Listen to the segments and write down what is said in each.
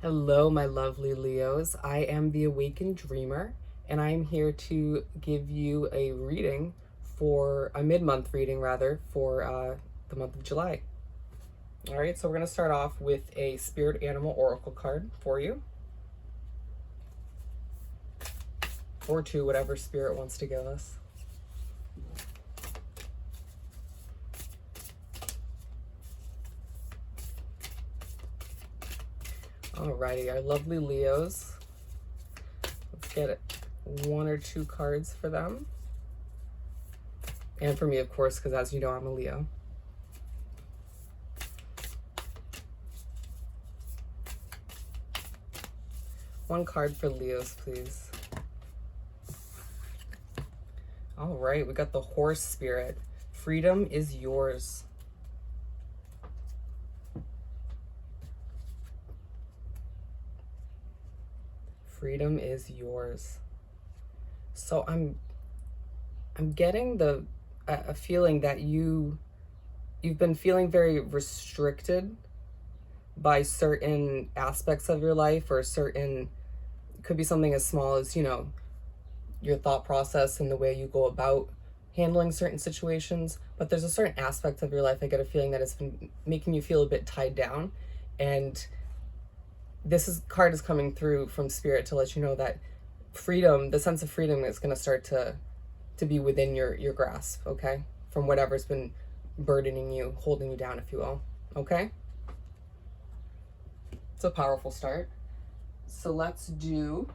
Hello, my lovely Leos. I am the Awakened Dreamer, and I am here to give you a reading for a mid-month reading, rather, for the month of July. All right, so we're going to start off with a Spirit Animal Oracle card for you, or two, whatever Spirit wants to give us. Alrighty, our lovely Leos. Let's get it. One or two cards for them. And for me, of course, because as you know, I'm a Leo. One card for Leos, please. All right, we got the Horse Spirit. Freedom is yours. Freedom is yours. So I'm getting a feeling that you've been feeling very restricted by certain aspects of your life, or certain, it could be something as small as, your thought process and the way you go about handling certain situations. But there's a certain aspect of your life, I get a feeling, that it's been making you feel a bit tied down. And card is coming through from Spirit to let you know that freedom, the sense of freedom, is going to start to be within your grasp, okay? From whatever's been burdening you, holding you down, if you will, okay? It's a powerful start. So let's do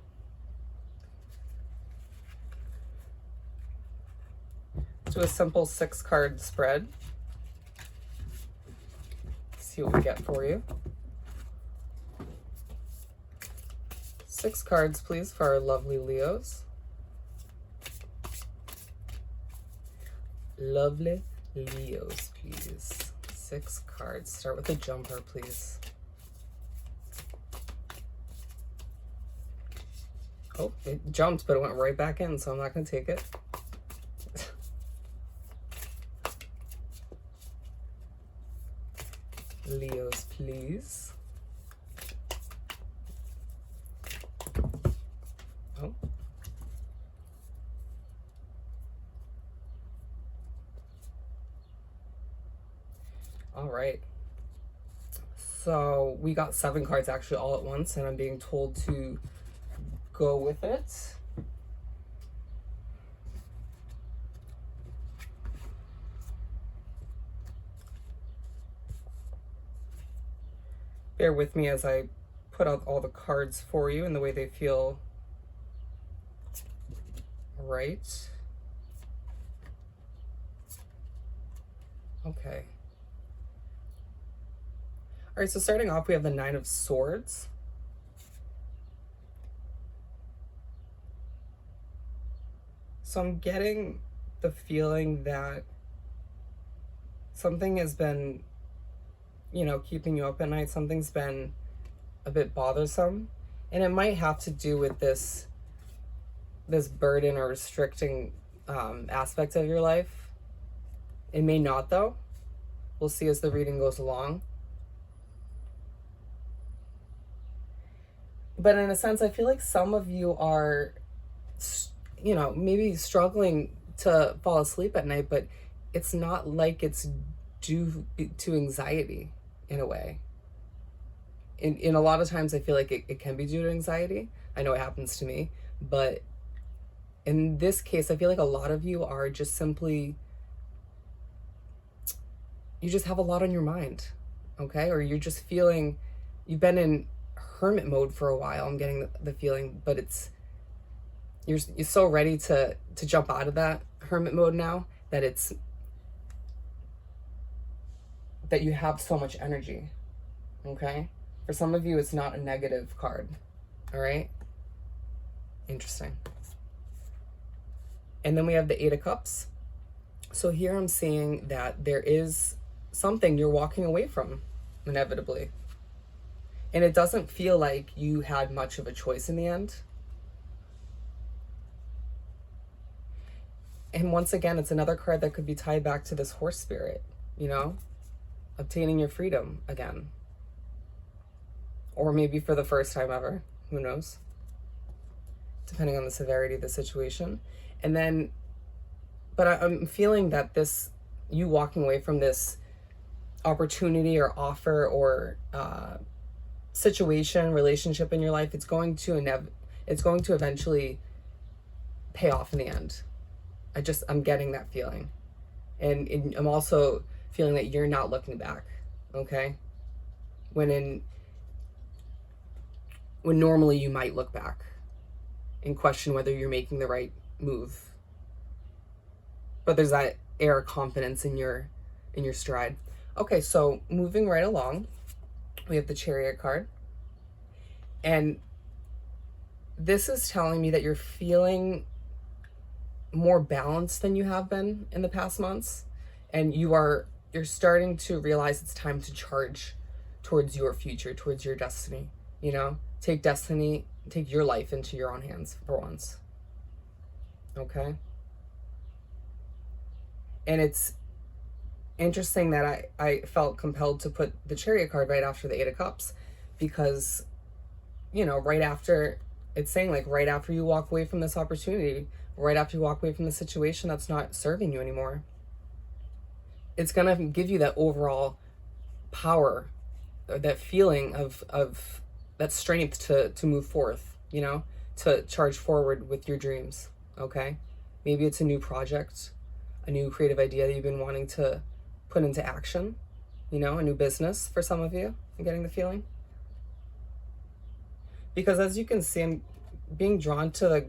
a simple 6-card spread. See what we get for you. 6 cards, please, for our lovely Leos. Lovely Leos, please. 6 cards. Start with a jumper, please. Oh, it jumped, but it went right back in, so I'm not going to take it. Leos, please. Oh. All right. So we got 7 cards actually all at once, and I'm being told to go with it. Bear with me as I put out all the cards for you in the way they feel right. Okay. All right, so starting off, we have the 9 of Swords. So I'm getting the feeling that something has been, keeping you up at night. Something's been a bit bothersome. And it might have to do with this burden or restricting aspect of your life. It may not, though. We'll see as the reading goes along. But in a sense, I feel like some of you are, maybe struggling to fall asleep at night, but it's not like it's due to anxiety in a way. In a lot of times, I feel like it can be due to anxiety. I know it happens to me, but in this case, I feel like a lot of you are just simply, you just have a lot on your mind, okay? Or you're just feeling, you've been in hermit mode for a while, I'm getting the feeling, but you're so ready to jump out of that hermit mode now that you have so much energy, okay? For some of you, it's not a negative card, all right? Interesting. And then we have the 8 of Cups. So here I'm seeing that there is something you're walking away from, inevitably. And it doesn't feel like you had much of a choice in the end. And once again, it's another card that could be tied back to this Horse Spirit, obtaining your freedom again. or maybe for the first time ever, who knows, depending on the severity of the situation. And then, but I'm feeling that this, you walking away from this opportunity or offer or situation, relationship in your life, it's going to eventually pay off in the end. I'm getting that feeling. And I'm also feeling that you're not looking back, okay? When normally you might look back and question whether you're making the right move. But there's that air of confidence in your stride. Okay, so moving right along, we have the Chariot card. And this is telling me that you're feeling more balanced than you have been in the past months. And you're starting to realize it's time to charge towards your future, towards your destiny. You know, take your life into your own hands for once. Okay? And it's interesting that I felt compelled to put the Chariot card right after the Eight of Cups, because, you know, right after, it's saying like right after you walk away from this opportunity, right after you walk away from the situation that's not serving you anymore, it's going to give you that overall power, or that feeling of that strength to move forth, you know, to charge forward with your dreams. Okay? Maybe it's a new project, a new creative idea that you've been wanting to put into action, you know, a new business for some of you. I'm getting the feeling. Because as you can see, I'm being drawn to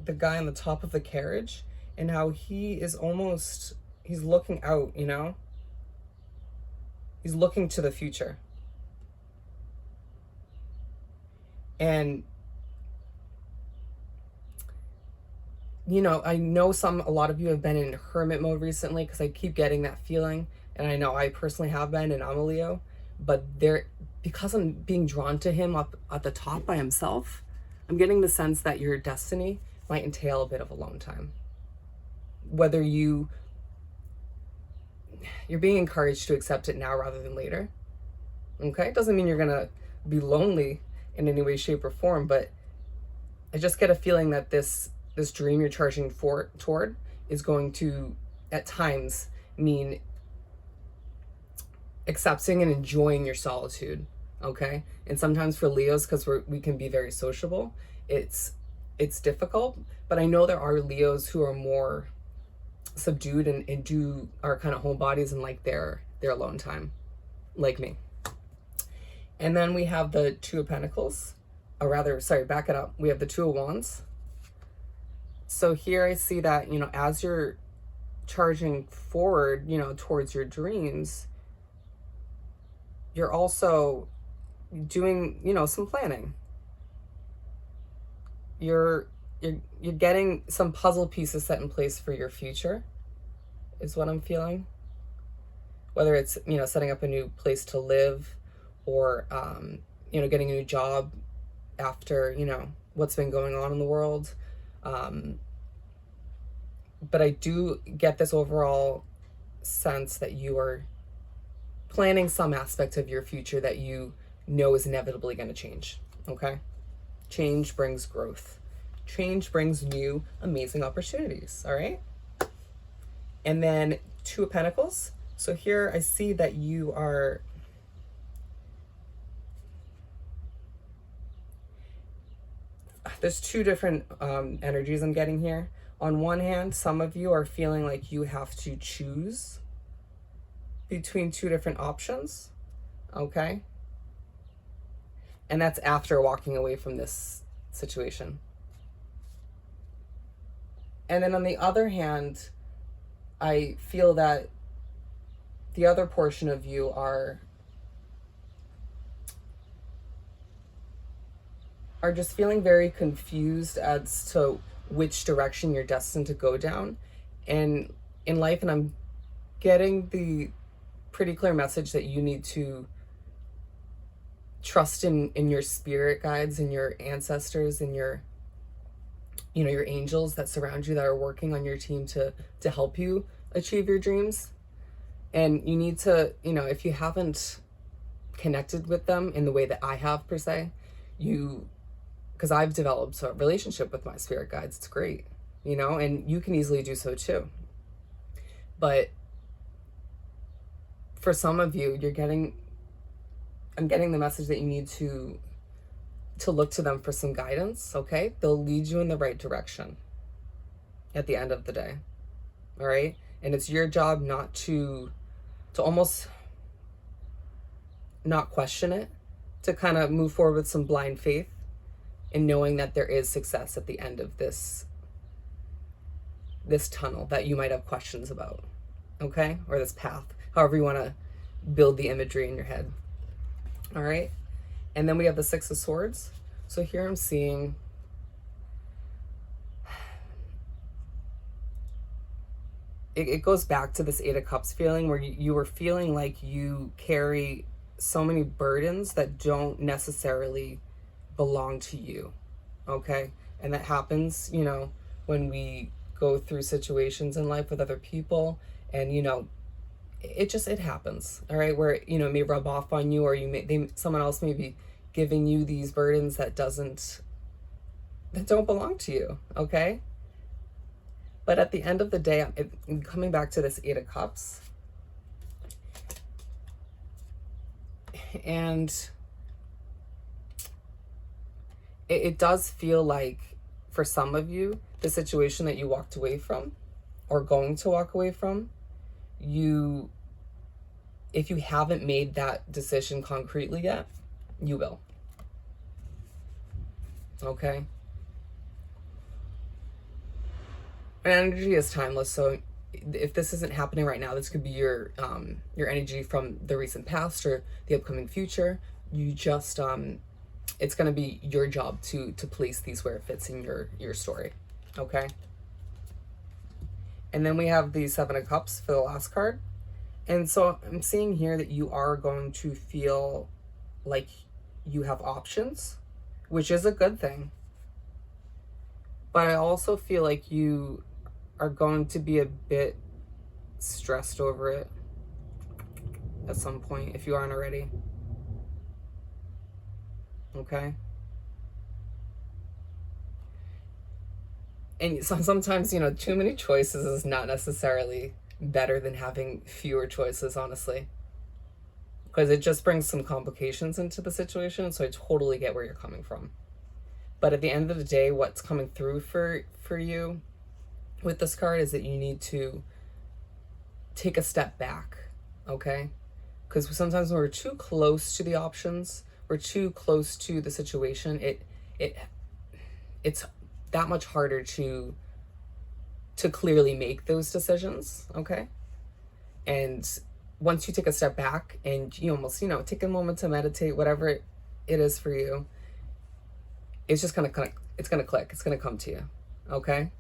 the guy on the top of the carriage, and how he's looking out, you know? He's looking to the future. And, you know, I know a lot of you have been in hermit mode recently, because I keep getting that feeling. And I know I personally have been, and I'm a Leo. But because I'm being drawn to him up at the top by himself, I'm getting the sense that your destiny might entail a bit of alone time. Whether you're being encouraged to accept it now rather than later. Okay? It doesn't mean you're gonna be lonely in any way, shape, or form, but I just get a feeling that this dream you're charging toward is going to, at times, mean accepting and enjoying your solitude. Okay? And sometimes for Leos, because we can be very sociable, it's difficult. But I know there are Leos who are more subdued and are kind of homebodies and like their alone time, like me. And then we have the Two of Pentacles. Or rather, sorry, back it up. We have the Two of Wands. So here I see that, you know, as you're charging forward, you know, towards your dreams, you're also doing, you know, some planning. You're getting some puzzle pieces set in place for your future, is what I'm feeling. Whether it's, you know, setting up a new place to live, or, you know, getting a new job after, you know, what's been going on in the world. But I do get this overall sense that you are planning some aspect of your future that you know is inevitably going to change. Okay? Change brings growth. Change brings new, amazing opportunities. All right? And then Two of Pentacles. So here I see that you are... There's two different energies I'm getting here. On one hand, some of you are feeling like you have to choose between two different options. Okay? And that's after walking away from this situation. And then on the other hand, I feel that the other portion of you are just feeling very confused as to which direction you're destined to go down and in life. And I'm getting the pretty clear message that you need to trust in your spirit guides and your ancestors and your, you know, your angels that surround you, that are working on your team to help you achieve your dreams. And you need to, you know, if you haven't connected with them in the way that I have, per se. Because I've developed a relationship with my spirit guides. It's great, and you can easily do so too. But for some of you, I'm getting the message that you need to look to them for some guidance, okay? They'll lead you in the right direction at the end of the day, all right? And it's your job not to almost not question it, to kind of move forward with some blind faith in knowing that there is success at the end of this tunnel that you might have questions about, okay? Or this path, however you want to build the imagery in your head, all right? And then we have the Six of Swords. So here I'm seeing it goes back to this Eight of Cups feeling, where you were feeling like you carry so many burdens that don't necessarily belong to you, okay? And that happens, when we go through situations in life with other people, and it happens, all right, where it may rub off on you, or someone else may be giving you these burdens that don't belong to you, okay? But at the end of the day, I'm coming back to this Eight of Cups, and it does feel like, for some of you, the situation that you walked away from or going to walk away from, if you haven't made that decision concretely yet, you will. Okay? And energy is timeless, so if this isn't happening right now, this could be your energy from the recent past or the upcoming future. You just it's going to be your job to place these where it fits in your story. Okay? And then we have the Seven of Cups for the last card. And so I'm seeing here that you are going to feel like you have options, which is a good thing. But I also feel like you are going to be a bit stressed over it at some point, if you aren't already. Okay? And sometimes, too many choices is not necessarily better than having fewer choices, honestly. Because it just brings some complications into the situation, so I totally get where you're coming from. But at the end of the day, what's coming through for you with this card is that you need to take a step back, okay? Because sometimes when we're too close to the options, we're too close to the situation, it's that much harder to clearly make those decisions, okay? And once you take a step back and you almost, take a moment to meditate, whatever it is for you, it's just gonna click. It's gonna come to you, okay?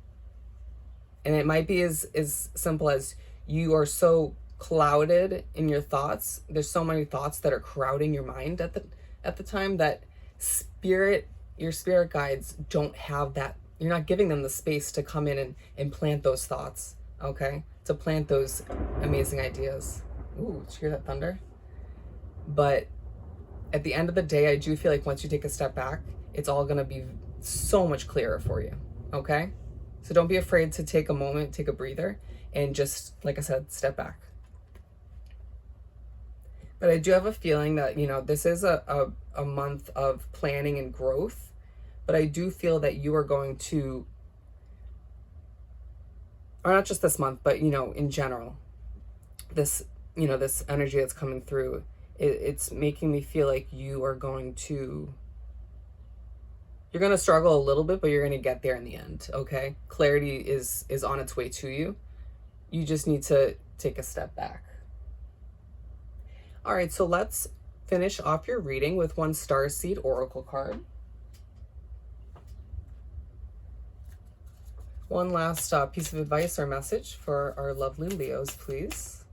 And it might be as simple as you are so clouded in your thoughts. There's so many thoughts that are crowding your mind at the time that your spirit guides don't have that. You're not giving them the space to come in and plant those thoughts, okay? To plant those amazing ideas. Ooh, did you hear that thunder? But at the end of the day, I do feel like once you take a step back, it's all gonna be so much clearer for you, okay? So don't be afraid to take a moment, take a breather, and just, like I said, step back. But I do have a feeling that, this is a month of planning and growth, but I do feel that you are going to, or not just this month, but, in general, this energy that's coming through, it's making me feel like you're going to struggle a little bit, but you're going to get there in the end, okay? Clarity is on its way to you. You just need to take a step back. All right, so let's finish off your reading with one Starseed Oracle card. One last piece of advice or message for our lovely Leos, please.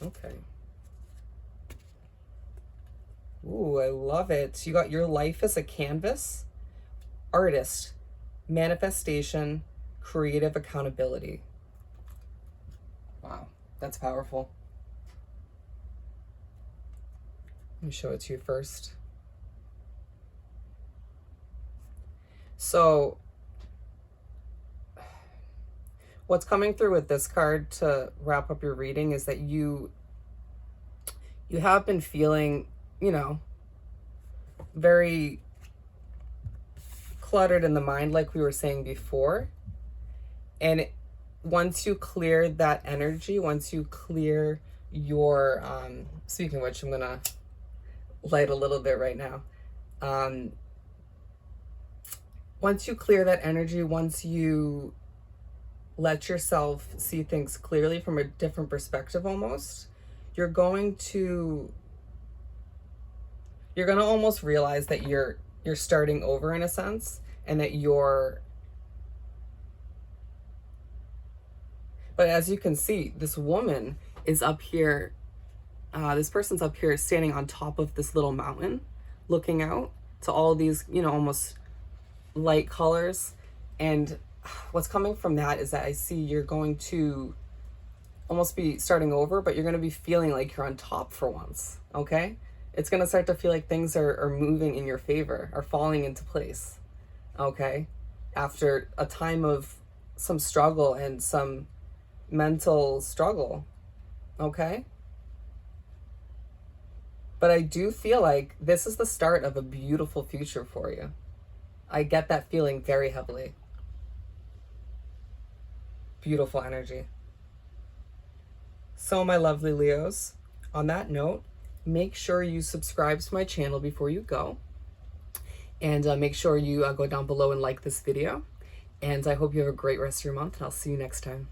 Okay. Ooh, I love it. You got your life as a canvas. Artist. manifestation, creative accountability. Wow, that's powerful. Let me show it to you first. So what's coming through with this card to wrap up your reading is that you have been feeling, you know, very cluttered in the mind, like we were saying before. And once you clear that energy, once you clear your, speaking of which, I'm gonna light a little bit right now. Once you clear that energy, once you let yourself see things clearly from a different perspective almost, you're going to almost realize that you're starting over in a sense, and that but as you can see, this woman is up here, this person's up here standing on top of this little mountain, looking out to all these, you know, almost light colors. And what's coming from that is that I see you're going to almost be starting over, but you're going to be feeling like you're on top for once, okay? It's going to start to feel like things are moving in your favor, are falling into place, okay? After a time of some struggle and some mental struggle, okay? But I do feel like this is the start of a beautiful future for you. I get that feeling very heavily. Beautiful energy. So my lovely Leos, on that note, make sure you subscribe to my channel before you go. And make sure you go down below and like this video. And I hope you have a great rest of your month, and I'll see you next time.